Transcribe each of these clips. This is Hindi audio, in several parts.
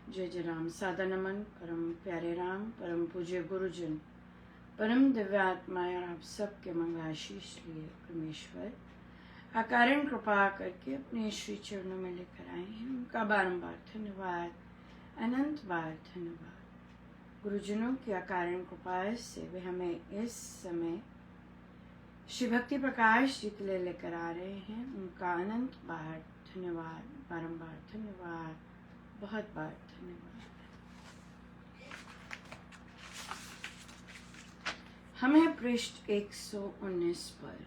जय जय राम। सादा नमन परम प्यारे राम, परम पूज्य गुरुजन, परम दिव्यात्माएं और आप सबके मंगलाशीष लिए परमेश्वर अकारण कृपा करके अपने श्री चरणों में लेकर आए हैं। उनका बारंबार धन्यवाद, अनंत बार धन्यवाद। गुरुजनों की अकारण कृपा से वे हमें इस समय श्री भक्ति प्रकाश जी के लिए लेकर आ रहे हैं। उनका अनंत बार धन्यवाद, बारंबार धन्यवाद, बहुत बार धन्यवाद। हमें पृष्ठ 119 पर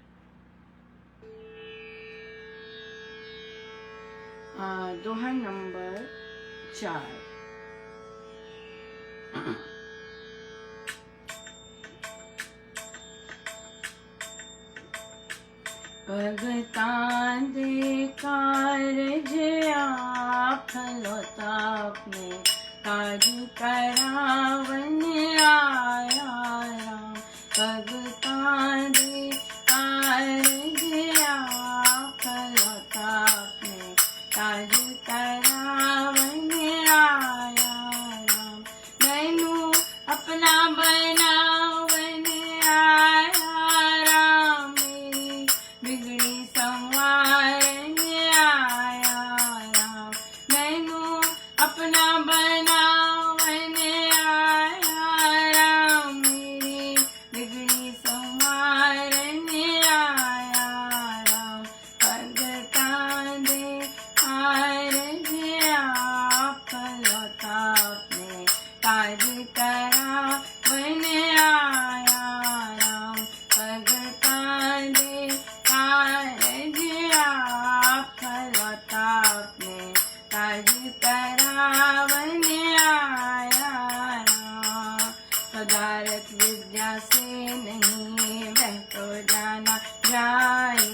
दोहा नंबर 4। भगतां दे कारज फलोता अपने काज करावन आया राम। भगतां दे कारज फलोता अपने काज करावन आया राम। मैनू अपना बनावन आया राम। मेरी बिगड़ी संवारन आया राम। मैनू अपना बनावन आया राम। मेरी बिगड़ी संवारन आया राम। भगतां दे कारज फलोता अपने काज करावन आया राम। भगतां दे कारज फलोता अपने काज करावन आया राम। पदार्थ विद्या से नहीं वह तो जाना जाए,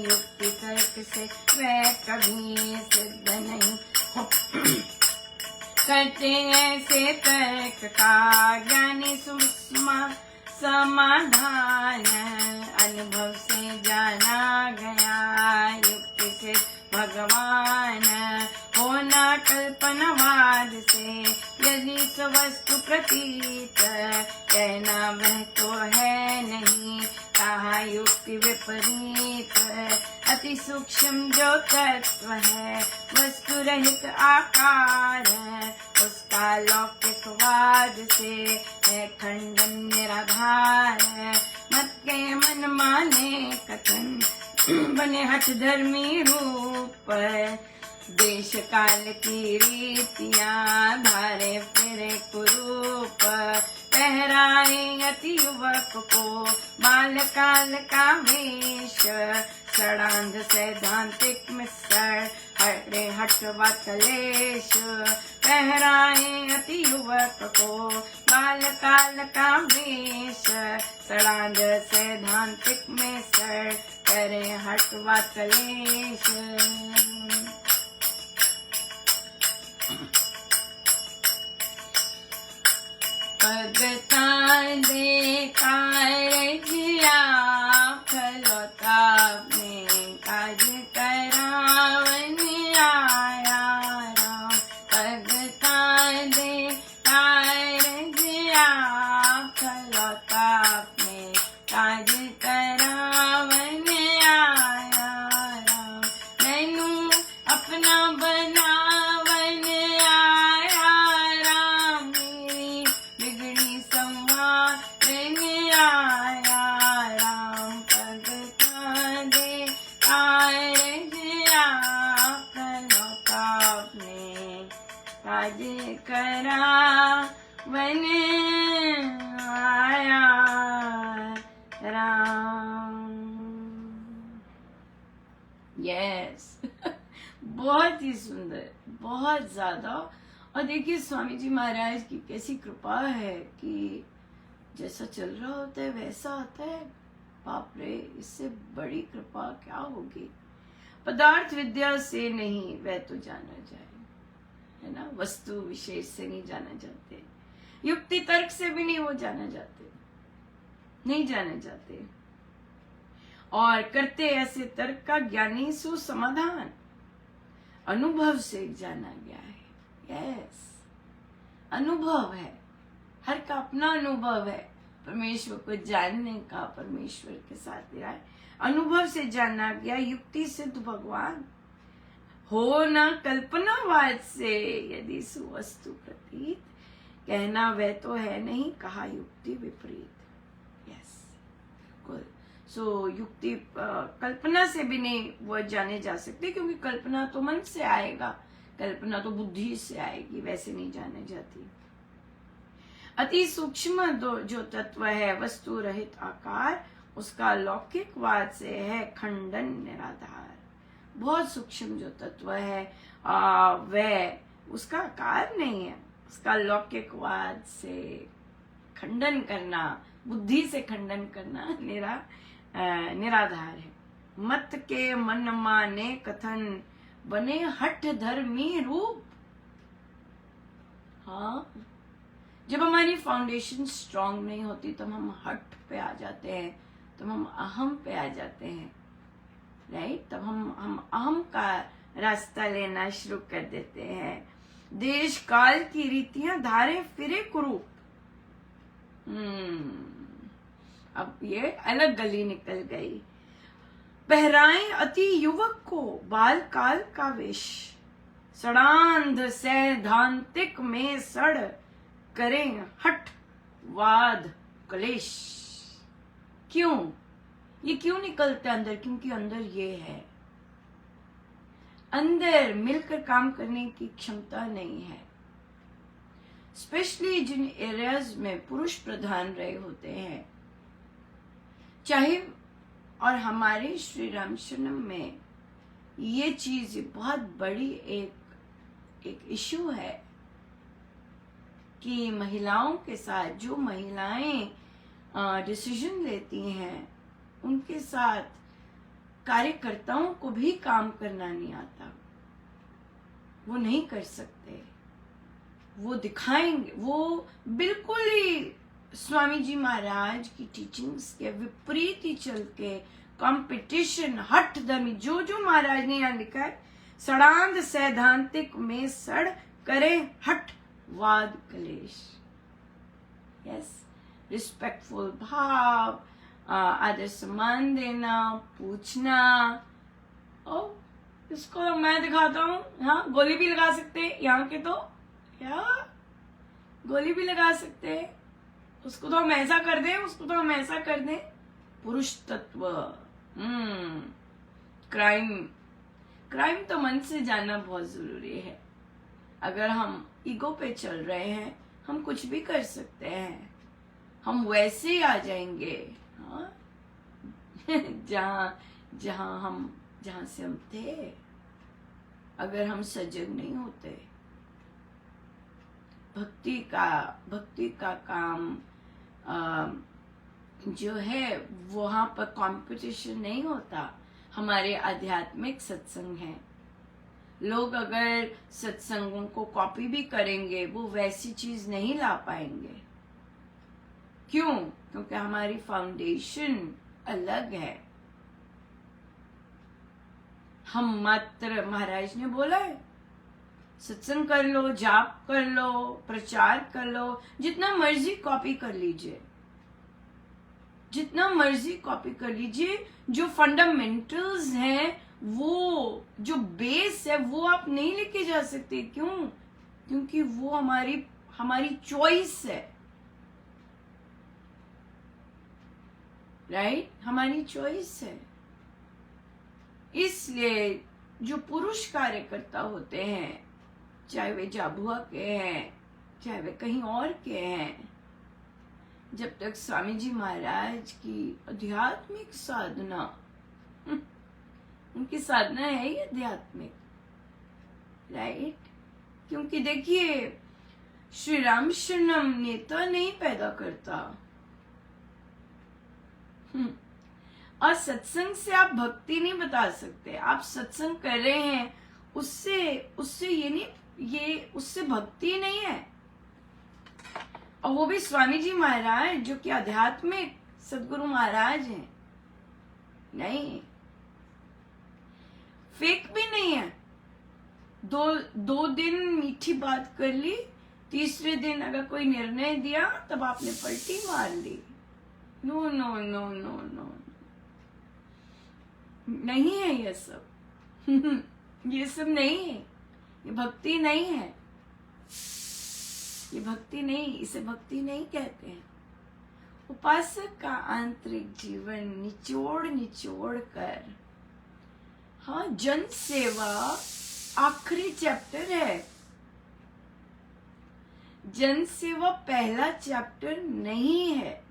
युक्ति तर्क से वह कभी सिद्ध नहीं करते ऐसे तर्क का ज्ञानी सुषमा समाधान। अनुभव से जाना गया युक्ति से भगवान। होना कल्पनावाद से यदि स्वस्तु प्रतीत, कहना वह तो है नहीं कहा युक्ति विपरीत। अति सूक्ष्म जो तत्व है वस्तु रहित आकार, उसका लौकिकवाद से है खंडन निराधार। मत के मन माने कथन बने हठ धर्मी रूप, देश काल की रीतियां धारे फिरे कुरूप। पहराए अति युवक को बाल काल का वेश, षडांध सैद्धांतिक मिश्र हरे हटवा कलेश। पहराए अति युवक को बाल काल का वेश, षडांध सैद्धांतिक मिश्र करे हटवा कलेश। भगतां दे कारज फलोता अपने काज करावन आया राम। भगतां दे कारज फलोता अपने काज करावन आया राम। मैनू अपना बनावन आया राम। मेरी बिगड़ी संवारन आया राम। भगतां दे कारज फलोता अपने काज करावन आया राम। यस बहुत ही सुंदर, बहुत ज्यादा। और देखिए स्वामी जी महाराज की कैसी कृपा है कि जैसा चल रहा होता है वैसा आता है। बाप रे, इससे बड़ी कृपा क्या होगी। पदार्थ विद्या से नहीं वह तो जाना जाए, है ना। वस्तु विशेष से नहीं जाना जाते, युक्ति तर्क से भी नहीं वो जाना जाते, नहीं जाने जाते। और करते ऐसे तर्क का ज्ञानी सुसमाधान। अनुभव से जाना गया है। यस, अनुभव है, हर का अपना अनुभव है परमेश्वर को जानने का, परमेश्वर के साथ रहा है। अनुभव से जाना गया, युक्ति सिद्ध भगवान हो न कल्पनावाद से, यदि सुवस्तु प्रतीत, कहना वह तो है नहीं, कहा युक्ति विपरीत। यस, बिल्कुल। सो युक्ति कल्पना से भी नहीं वो जाने जा सकते, क्योंकि कल्पना तो मन से आएगा, कल्पना तो बुद्धि से आएगी, वैसे नहीं जाने जाती। अति सूक्ष्म जो तत्व है वस्तु रहित आकार, उसका लौकिकवाद से है खंडन निराधार। बहुत सूक्ष्म जो तत्व है वह उसका आकार नहीं है, उसका लौकिकवाद से खंडन करना, बुद्धि से खंडन करना निराधार है। मत के मन माने कथन, बने हठ धर्मी रूप। हाँ, जब हमारी फाउंडेशन स्ट्रांग नहीं होती तब हम हठ पे आ जाते हैं, तब हम अहम पे आ जाते हैं, राइट। तब हम अहम का रास्ता लेना शुरू कर देते हैं। देश काल की रीतियां धारे फिरे कुरूप। अब ये अलग गली निकल गई। पहराएं अति युवक को बाल काल का वेश, सड़ांध सैद्धांतिक में सड़, करें हठ वाद कलेश। क्यों ये क्यों निकलता है अंदर? क्योंकि अंदर ये है, अंदर मिलकर काम करने की क्षमता नहीं है। स्पेशली जिन एरियाज में पुरुष प्रधान रहे होते हैं, चाहे, और हमारे श्री रामशरणम में ये चीज बहुत बड़ी एक इशू है कि महिलाओं के साथ जो महिलाएं डिसीजन लेती हैं, उनके साथ कार्यकर्ताओं को भी काम करना नहीं आता। वो नहीं कर सकते, वो दिखाएंगे, वो बिल्कुल ही स्वामी जी महाराज की टीचिंग्स के विपरीत ही चल के कंपटीशन, हठ दमी, जो जो महाराज ने यहाँ लिखा है, सड़ांध सैद्धांतिक में सड़, करे हठ वाद कलेश। यस, रिस्पेक्टफुल भाव, आदर सम्मान देना, पूछना। ओ, इसको मैं दिखाता हूँ, हाँ, गोली भी लगा सकते हैं यहाँ के, तो क्या गोली भी लगा सकते हैं, उसको तो हम ऐसा कर दें, उसको तो हम ऐसा कर दें। पुरुष तत्व, क्राइम तो मन से जानना बहुत जरूरी है। अगर हम ईगो पे चल रहे हैं, हम कुछ भी कर सकते हैं, हम वैसे ही आ जाएंगे, हाँ? जहां से हम थे, अगर हम सजग नहीं होते। भक्ति का काम जो है, वहां पर कंपटीशन नहीं होता। हमारे आध्यात्मिक सत्संग है, लोग अगर सत्संगों को कॉपी भी करेंगे, वो वैसी चीज नहीं ला पाएंगे। क्यों? क्योंकि हमारी फाउंडेशन अलग है। हम मात्र, महाराज ने बोला है, सत्संग कर लो, जाप कर लो, प्रचार कर लो, जितना मर्जी कॉपी कर लीजिए, जितना मर्जी कॉपी कर लीजिए। जो फंडामेंटल्स हैं, वो जो बेस है, वो आप नहीं लेके जा सकते। क्यों? क्योंकि वो हमारी चॉइस है, राइट? हमारी चॉइस है। इसलिए जो पुरुष कार्यकर्ता होते हैं, चाहे वे जाबुआ के हैं, चाहे वे कहीं और के हैं, जब तक स्वामी जी महाराज की आध्यात्मिक साधना, उनकी साधना है ही आध्यात्मिक, राइट? क्योंकि देखिए, श्री रामशरणम नेता नहीं पैदा करता, और सत्संग से आप भक्ति नहीं बता सकते। आप सत्संग कर रहे हैं, उससे ये नहीं, ये उससे भक्ति नहीं है। और वो भी स्वामी जी महाराज, जो कि आध्यात्मिक सदगुरु महाराज हैं, नहीं, फेक भी नहीं है। दो दिन मीठी बात कर ली, तीसरे दिन अगर कोई निर्णय दिया तब आपने पलटी मार ली। No no no no no, नहीं है ये सब। ये सब नहीं है, ये भक्ति नहीं है, ये भक्ति नहीं, इसे भक्ति नहीं कहते हैं। उपासक का आंतरिक जीवन निचोड़ निचोड़ कर, हाँ, जन सेवा आखिरी चैप्टर है। जन सेवा पहला चैप्टर नहीं है।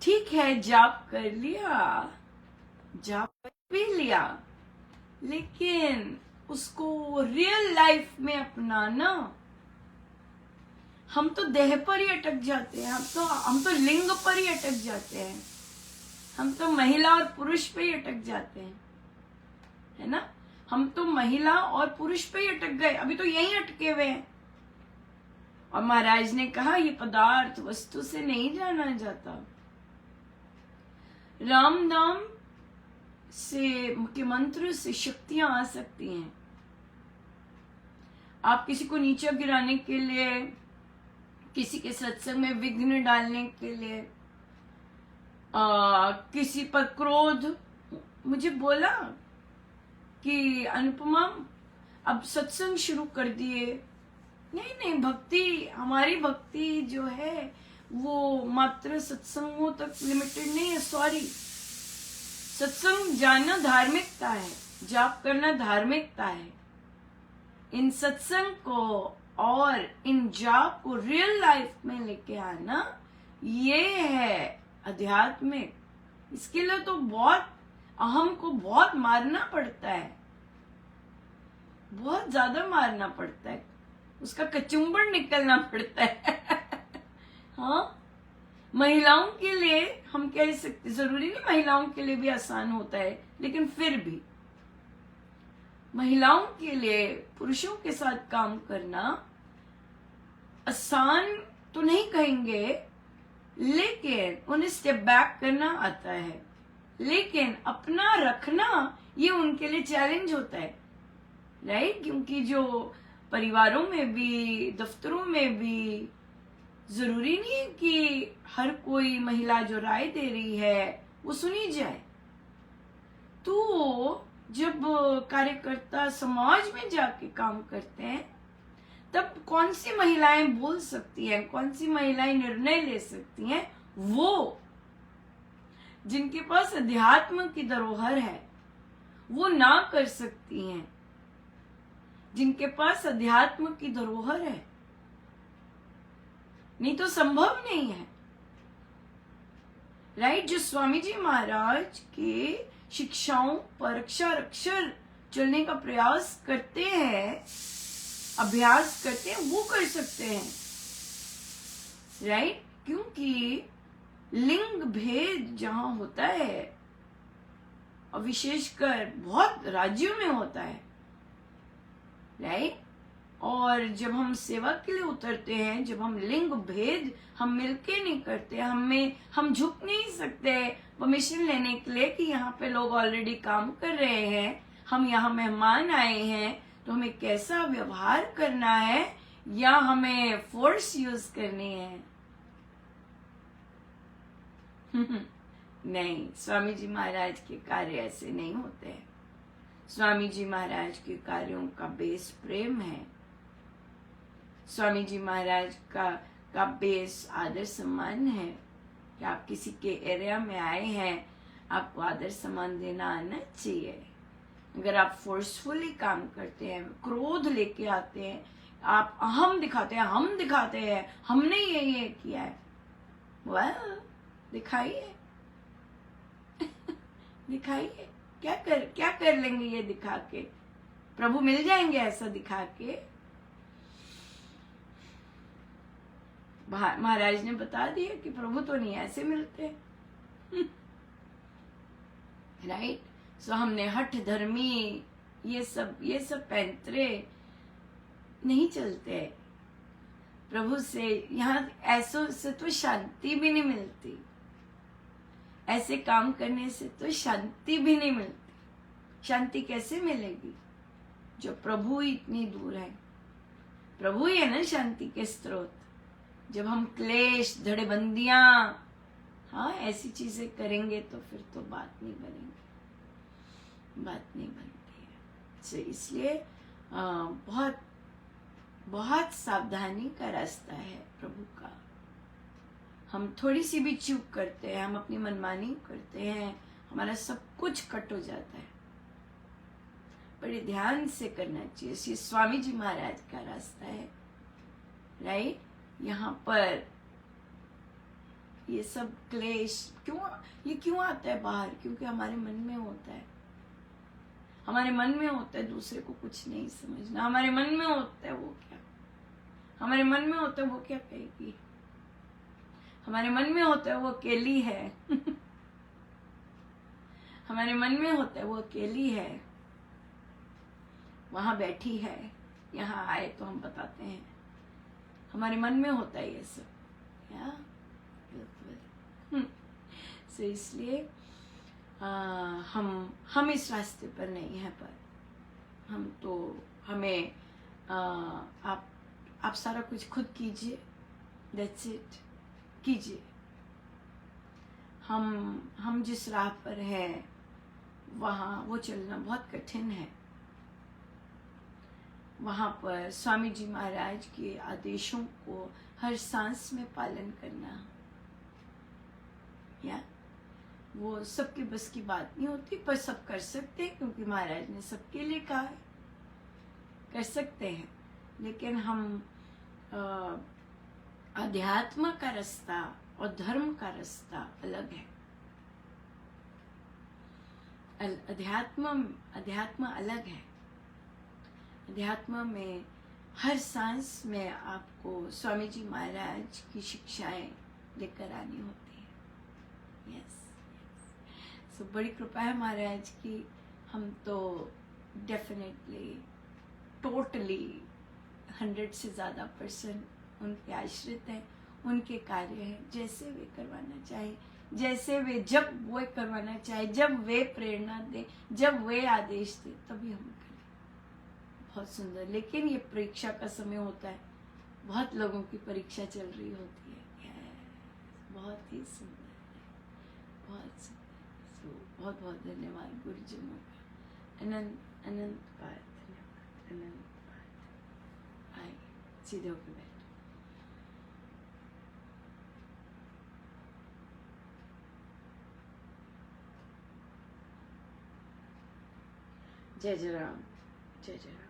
ठीक है, जाप कर लिया, जाप भी लिया, लेकिन उसको रियल लाइफ में अपनाना। हम तो देह पर ही अटक जाते हैं, हम तो लिंग पर ही अटक जाते हैं, हम तो महिला और पुरुष पे ही अटक जाते हैं, है ना। हम तो महिला और पुरुष पे ही अटक गए, अभी तो यहीं अटके हुए हैं। और महाराज ने कहा ये पदार्थ वस्तु से नहीं जाना जाता। राम नाम से के मंत्र से शक्तियां आ सकती हैं। आप किसी को नीचे गिराने के लिए, किसी के सत्संग में विघ्न डालने के लिए, किसी पर क्रोध, मुझे बोला कि अनुपमा अब सत्संग शुरू कर दिए। नहीं नहीं, भक्ति, हमारी भक्ति जो है वो मात्र सत्संगों तक लिमिटेड नहीं है। सॉरी, सत्संग जाना धार्मिकता है, जाप करना धार्मिकता है। इन सत्संग को और इन जाप को रियल लाइफ में लेके आना, ये है आध्यात्मिक। इसके लिए तो बहुत अहम को बहुत मारना पड़ता है, बहुत ज्यादा मारना पड़ता है, उसका कचुम्बड़ निकलना पड़ता है। हाँ, महिलाओं के लिए हम कह सकते, जरूरी नहीं महिलाओं के लिए भी आसान होता है, लेकिन फिर भी महिलाओं के लिए पुरुषों के साथ काम करना आसान तो नहीं कहेंगे, लेकिन उन्हें स्टेप बैक करना आता है। लेकिन अपना रखना ये उनके लिए चैलेंज होता है, राइट। क्योंकि जो परिवारों में भी, दफ्तरों में भी, जरूरी नहीं है कि हर कोई महिला जो राय दे रही है वो सुनी जाए। तो जब कार्यकर्ता समाज में जाके काम करते हैं, तब कौन सी महिलाएं बोल सकती हैं, कौन सी महिलाएं निर्णय ले सकती हैं? वो जिनके पास अध्यात्म की धरोहर है, वो ना कर सकती हैं। जिनके पास अध्यात्म की धरोहर है, नहीं तो संभव नहीं है, राइट। जो स्वामी जी महाराज के शिक्षाओं पर अक्षर अक्षर चलने का प्रयास करते हैं, अभ्यास करते हैं, वो कर सकते हैं, राइट। क्योंकि लिंग भेद जहां होता है, और विशेषकर बहुत राज्यों में होता है, राइट। और जब हम सेवा के लिए उतरते हैं, जब हम लिंग भेद हम मिलके नहीं करते, हम झुक नहीं सकते परमिशन लेने के लिए कि यहाँ पे लोग ऑलरेडी काम कर रहे हैं, हम यहाँ मेहमान आए हैं, तो हमें कैसा व्यवहार करना है या हमें फोर्स यूज करनी है। नहीं, स्वामी जी महाराज के कार्य ऐसे नहीं होते हैं। स्वामी जी महाराज के कार्यों का बेस प्रेम है। स्वामी जी महाराज का बेस आदर सम्मान है कि आप किसी के एरिया में आए हैं, आपको आदर सम्मान देना आना चाहिए। अगर आप फोर्सफुली काम करते हैं, क्रोध लेके आते हैं, आप अहम दिखाते हैं, हम दिखाते हैं, हमने ये किया है, वेल दिखाइए। दिखाइए, क्या कर लेंगे ये दिखा के? प्रभु मिल जाएंगे ऐसा दिखा के? महाराज ने बता दिया कि प्रभु तो नहीं ऐसे मिलते, राइट। सो हमने हठ धर्मी ये सब पैंतरे नहीं चलते प्रभु से। यहाँ ऐसों से तो शांति भी नहीं मिलती, ऐसे काम करने से तो शांति भी नहीं मिलती। शांति कैसे मिलेगी जो प्रभु इतनी दूर है? प्रभु ही है ना शांति के स्रोत। जब हम क्लेश, धड़ेबंदियां, हाँ ऐसी चीजें करेंगे तो फिर तो बात नहीं बनेगी, बात नहीं बनती है। तो इसलिए बहुत बहुत सावधानी का रास्ता है प्रभु का। हम थोड़ी सी भी चूक करते हैं, हम अपनी मनमानी करते हैं, हमारा सब कुछ कट हो जाता है। बड़े ध्यान से करना चाहिए। श्री स्वामी जी महाराज का रास्ता है, राइट। यहाँ पर ये सब क्लेश क्यों आता है बाहर? क्योंकि हमारे मन में होता है, हमारे मन में होता है दूसरे को कुछ नहीं समझना। हमारे मन में होता है वो क्या, हमारे मन में होता है वो क्या कहेगी, हमारे मन में होता है वो अकेली है हमारे मन में होता है वो अकेली है, वहां बैठी है, यहाँ आए तो हम बताते हैं। हमारे मन में होता है ये सब, या so इसलिए हम इस रास्ते पर नहीं है, पर हम तो हमें आप सारा कुछ खुद कीजिए, दैट्स इट, कीजिए। हम जिस राह पर है वहाँ वो चलना बहुत कठिन है। वहाँ पर स्वामी जी महाराज के आदेशों को हर सांस में पालन करना, या वो सबके बस की बात नहीं होती, पर सब कर सकते हैं क्योंकि महाराज ने सबके लिए कहा है, कर सकते हैं। लेकिन हम अध्यात्म का रास्ता और धर्म का रास्ता अलग है। अध्यात्म अलग है। अध्यात्म में हर सांस में आपको स्वामी जी महाराज की शिक्षाएं लेकर आनी होती है। यस, सो बड़ी कृपा है महाराज की। हम तो डेफिनेटली टोटली 100 से ज़्यादा % उनके आश्रित हैं, उनके कार्य हैं। जैसे वे करवाना चाहे, जैसे वे जब वे करवाना चाहे, जब वे प्रेरणा दे, जब वे आदेश दे, तभी हम करें। बहुत सुंदर। लेकिन ये परीक्षा का समय होता है, बहुत लोगों की परीक्षा चल रही होती है। बहुत ही सुंदर है, बहुत सुंदर। बहुत बहुत धन्यवाद गुरुजनों का। अनंत अनंत बार धन्यवाद, अनंत बार। आइए सीधे होकर बैठ। जय जय राम, जय जय राम।